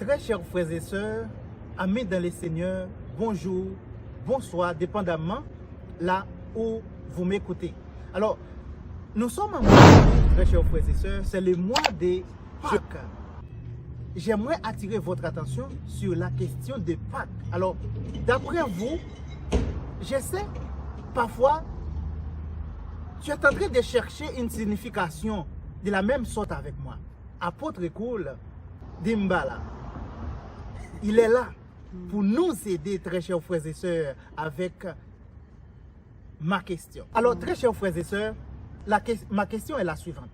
Très chers frères et sœurs, amis dans les Seigneurs, bonjour, bonsoir, dépendamment là où vous m'écoutez. Alors, nous sommes en mois, très chers frères et sœurs, c'est le mois des Pâques. J'aimerais attirer votre attention sur la question des Pâques. Alors, d'après vous, je sais, parfois, tu es en train de chercher une signification de la même sorte avec moi. Apôtre Cool d'Imbala, il est là pour nous aider, très chers frères et sœurs, avec ma question. Alors, très chers frères et sœurs, ma question est la suivante.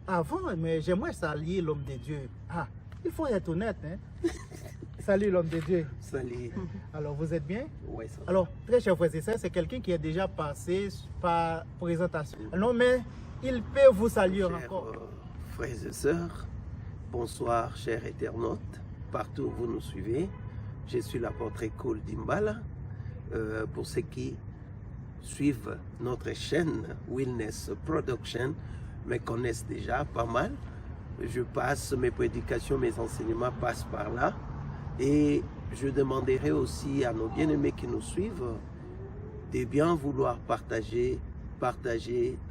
Avant, mais j'aimerais saluer l'homme de Dieu. Ah, il faut être honnête, hein? Salut l'homme de Dieu. Salut. Alors, vous êtes bien? Oui, ça va. Alors, très chers frères et sœurs, c'est quelqu'un qui est déjà passé par présentation. Non, mais il peut vous saluer encore. Frères et sœurs, bonsoir, chers internautes, partout où vous nous suivez. Je suis l'apôtre Cool d'Imbala. Pour ceux qui suivent notre chaîne Wellness Production, me connaissent déjà pas mal. Je passe mes prédications, mes enseignements passent par là. Et je demanderai aussi à nos bien-aimés qui nous suivent de bien vouloir partager,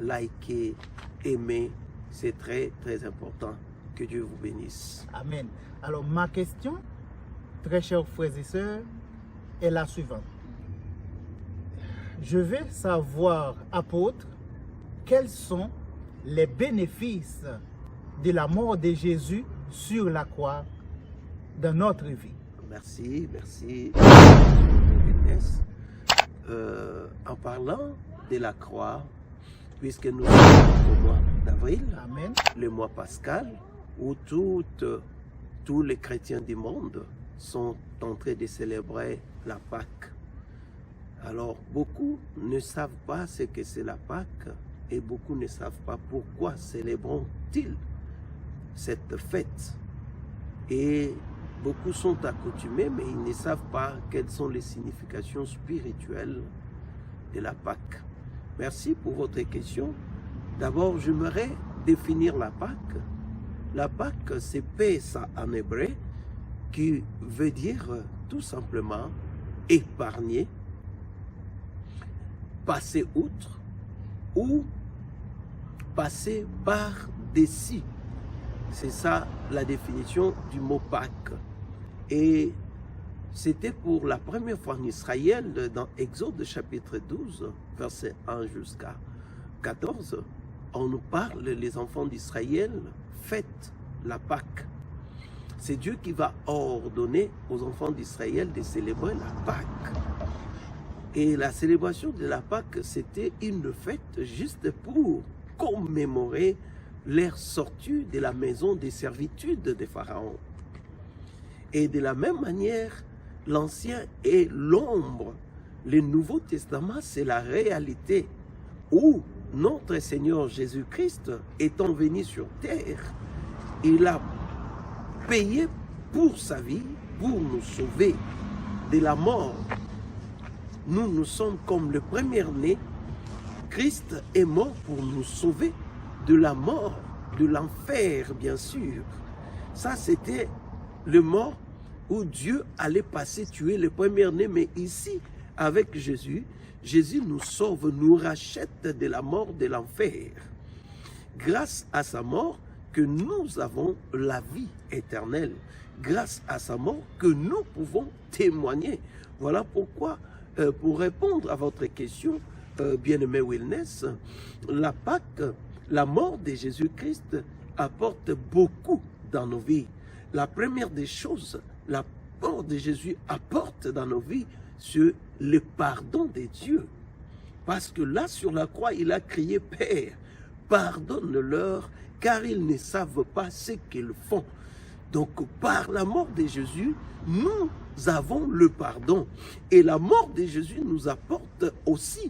liker, aimer. C'est très, très important. Que Dieu vous bénisse. Amen. Alors, ma question, très chers frères et sœurs, est la suivante. Je veux savoir, apôtre, quels sont les bénéfices de la mort de Jésus sur la croix dans notre vie. Merci. En parlant de la croix, puisque nous sommes au mois d'avril, Amen. le mois pascal, où tous les chrétiens du monde sont en train de célébrer la Pâque. Alors, beaucoup ne savent pas ce que c'est la Pâque et beaucoup ne savent pas pourquoi célébrons-ils cette fête. Et beaucoup sont accoutumés, mais ils ne savent pas quelles sont les significations spirituelles de la Pâque. Merci pour votre question. D'abord, j'aimerais définir la Pâque. La Pâque, c'est Pessa en hébreu, qui veut dire tout simplement épargner, passer outre ou passer par-dessus. C'est ça la définition du mot Pâques. Et c'était pour la première fois en Israël, dans Exode chapitre 12, verset 1 jusqu'à 14, on nous parle, les enfants d'Israël, faites la Pâque. C'est Dieu qui va ordonner aux enfants d'Israël de célébrer la Pâque. Et la célébration de la Pâque, c'était une fête juste pour commémorer leur sortie de la maison des servitudes de Pharaon. Et de la même manière, l'Ancien est l'ombre. Le Nouveau Testament, c'est la réalité où notre Seigneur Jésus-Christ, étant venu sur terre, il a payé pour sa vie, pour nous sauver de la mort. Nous sommes comme le premier-né. Christ est mort pour nous sauver de la mort, de l'enfer, bien sûr. Ça, c'était le mort où Dieu allait passer tuer le premier-né. Mais ici, avec Jésus, Jésus nous sauve, nous rachète de la mort, de l'enfer. Grâce à sa mort, que nous avons la vie éternelle. Grâce à sa mort, que nous pouvons témoigner. Voilà pourquoi, pour répondre à votre question, bien-aimé Wellness, la Pâque, la mort de Jésus-Christ apporte beaucoup dans nos vies. La première des choses, la mort de Jésus apporte dans nos vies, c'est le pardon de Dieu. Parce que là, sur la croix, il a crié, Père, pardonne-leur, car ils ne savent pas ce qu'ils font. Donc, par la mort de Jésus, nous avons le pardon. Et la mort de Jésus nous apporte aussi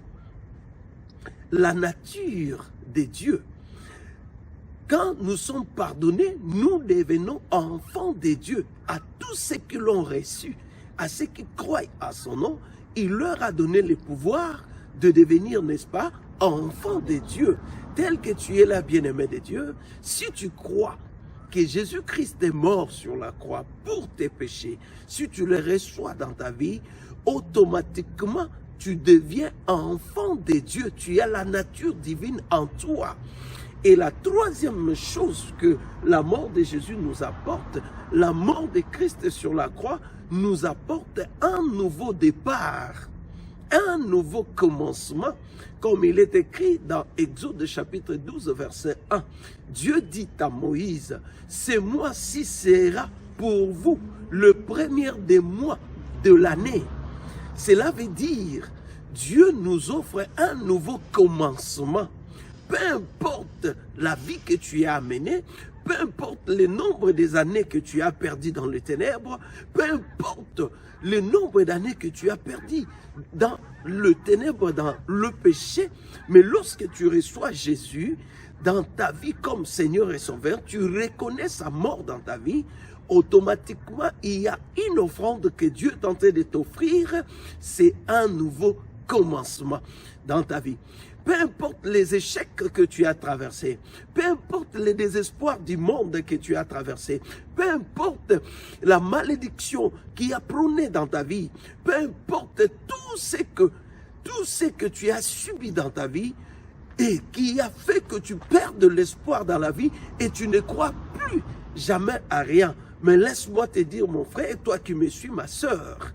la nature de Dieu. Quand nous sommes pardonnés, nous devenons enfants de Dieu. À tous ceux qui l'ont reçu, à ceux qui croient à son nom, il leur a donné le pouvoir de devenir, n'est-ce pas, enfants de Dieu. Tel que tu es là, bien-aimé de Dieu, si tu crois que Jésus-Christ est mort sur la croix pour tes péchés, si tu les reçois dans ta vie, automatiquement, tu deviens enfant de Dieu. Tu as la nature divine en toi. Et la troisième chose que la mort de Jésus nous apporte, la mort de Christ sur la croix nous apporte un nouveau départ, un nouveau commencement, comme il est écrit dans Exode chapitre 12, verset 1. Dieu dit à Moïse, ce mois-ci sera pour vous le premier des mois de l'année. Cela veut dire, Dieu nous offre un nouveau commencement. Peu importe la vie que tu as menée, peu importe le nombre des années que tu as perdu dans les ténèbres, peu importe le nombre d'années que tu as perdu dans le ténèbre, dans le péché, mais lorsque tu reçois Jésus dans ta vie comme Seigneur et Sauveur, tu reconnais sa mort dans ta vie, automatiquement, il y a une offrande que Dieu est en train de t'offrir, c'est un nouveau commencement dans ta vie. Peu importe les échecs que tu as traversés, peu importe les désespoirs du monde que tu as traversé, peu importe la malédiction qui a prôné dans ta vie, peu importe tout ce que tu as subi dans ta vie et qui a fait que tu perdes l'espoir dans la vie et tu ne crois plus jamais à rien. Mais laisse-moi te dire, mon frère, et toi qui me suis, ma sœur,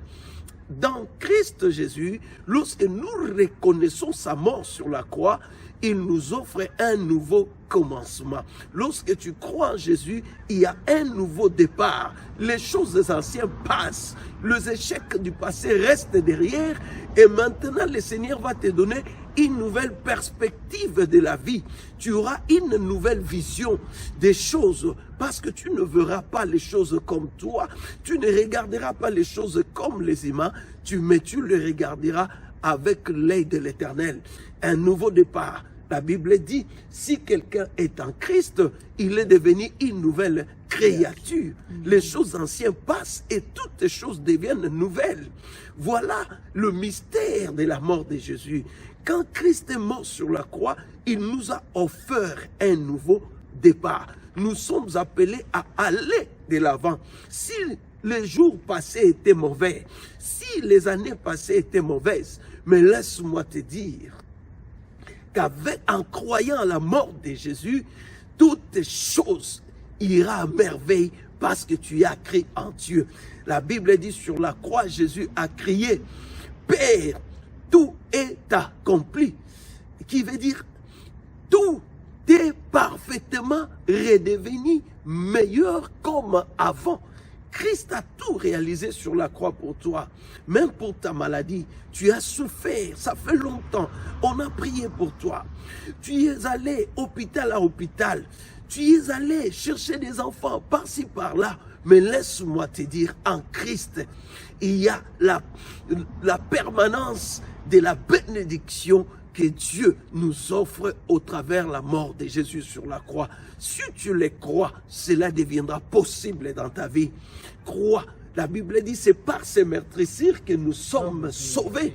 dans Christ Jésus, lorsque nous reconnaissons sa mort sur la croix, il nous offre un nouveau commencement. Lorsque tu crois en Jésus, il y a un nouveau départ. Les choses anciennes passent. Les échecs du passé restent derrière. Et maintenant, le Seigneur va te donner une nouvelle perspective de la vie. Tu auras une nouvelle vision des choses parce que tu ne verras pas les choses comme toi. Tu ne regarderas pas les choses comme les humains, mais tu les regarderas avec l'œil de l'Éternel. Un nouveau départ. La Bible dit, si quelqu'un est en Christ, il est devenu une nouvelle créature. Les choses anciennes passent et toutes les choses deviennent nouvelles. Voilà le mystère de la mort de Jésus. Quand Christ est mort sur la croix, il nous a offert un nouveau départ. Nous sommes appelés à aller de l'avant. Si les jours passés étaient mauvais, si les années passées étaient mauvaises, mais laisse-moi te dire qu'en croyant à la mort de Jésus, toutes choses iront à merveille parce que tu as cru en Dieu. La Bible dit sur la croix, Jésus a crié, Père, tout est accompli. Qui veut dire, tout est parfaitement redevenu meilleur comme avant. Christ a tout réalisé sur la croix pour toi. Même pour ta maladie, tu as souffert, ça fait longtemps. On a prié pour toi. Tu es allé hôpital à hôpital. Tu es allé chercher des enfants par-ci, par-là. Mais laisse-moi te dire, en Christ, il y a la permanence de la bénédiction que Dieu nous offre au travers de la mort de Jésus sur la croix. Si tu les crois, cela deviendra possible dans ta vie. Crois. La Bible dit, c'est par ces meurtrissures que nous sommes sauvés.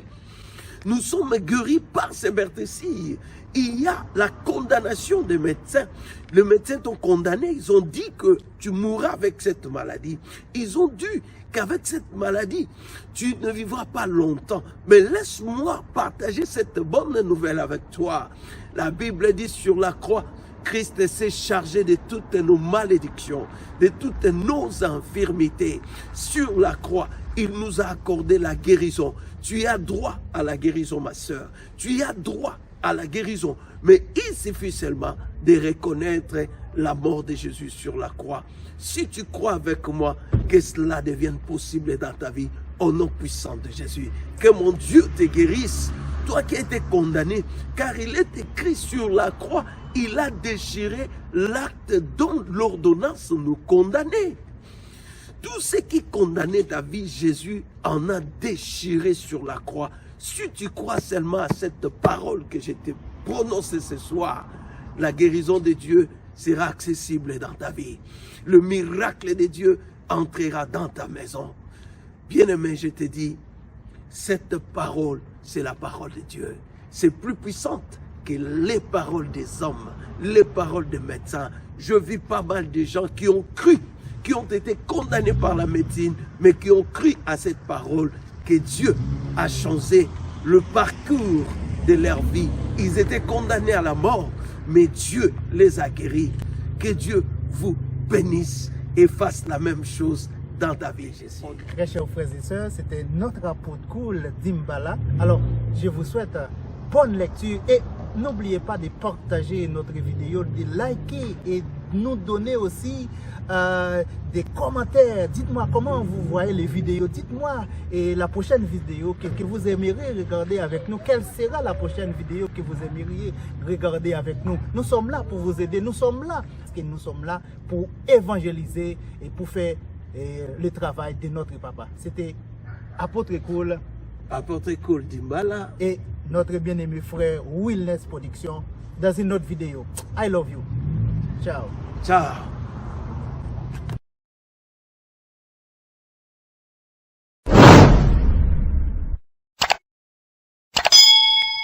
Nous sommes guéris par ces meurtrissures. Il y a la condamnation des médecins. Les médecins t'ont condamné. Ils ont dit que tu mourras avec cette maladie. Ils ont dit qu'avec cette maladie, tu ne vivras pas longtemps. Mais laisse-moi partager cette bonne nouvelle avec toi. La Bible dit sur la croix, Christ s'est chargé de toutes nos malédictions, de toutes nos infirmités. Sur la croix, il nous a accordé la guérison. Tu as droit à la guérison, ma sœur. Tu as droit à la guérison. Mais il suffit seulement de reconnaître la mort de Jésus sur la croix. Si tu crois avec moi que cela devienne possible dans ta vie, au nom puissant de Jésus, que mon Dieu te guérisse, toi qui as été condamné, car il est écrit sur la croix, il a déchiré l'acte dont l'ordonnance nous condamnait. Tout ce qui condamnait ta vie, Jésus en a déchiré sur la croix. Si tu crois seulement à cette parole que je t'ai prononcée ce soir, la guérison de Dieu sera accessible dans ta vie. Le miracle de Dieu entrera dans ta maison. Bien-aimé, je te dis, cette parole, c'est la parole de Dieu. C'est plus puissante que les paroles des hommes, les paroles des médecins, je vis pas mal de gens qui ont cru, qui ont été condamnés par la médecine, mais qui ont cru à cette parole que Dieu a changé le parcours de leur vie. Ils étaient condamnés à la mort, mais Dieu les a guéris. Que Dieu vous bénisse et fasse la même chose dans ta vie, Jésus. Très chers frères et sœurs, c'était notre apôtre cool d'Imbala. Alors, je vous souhaite bonne lecture et n'oubliez pas de partager notre vidéo, de liker et nous donner aussi des commentaires. Dites-moi comment vous voyez les vidéos. Dites-moi et la prochaine vidéo que vous aimeriez regarder avec nous. Quelle sera la prochaine vidéo que vous aimeriez regarder avec nous? Nous sommes là pour vous aider. Nous sommes là parce que nous sommes là pour évangéliser et pour faire le travail de notre papa. C'était Apôtre Cool. Apôtre Cool d'Imbala. Et notre bien-aimé frère Wellness Production dans une autre vidéo. I love you. Ciao. Ciao.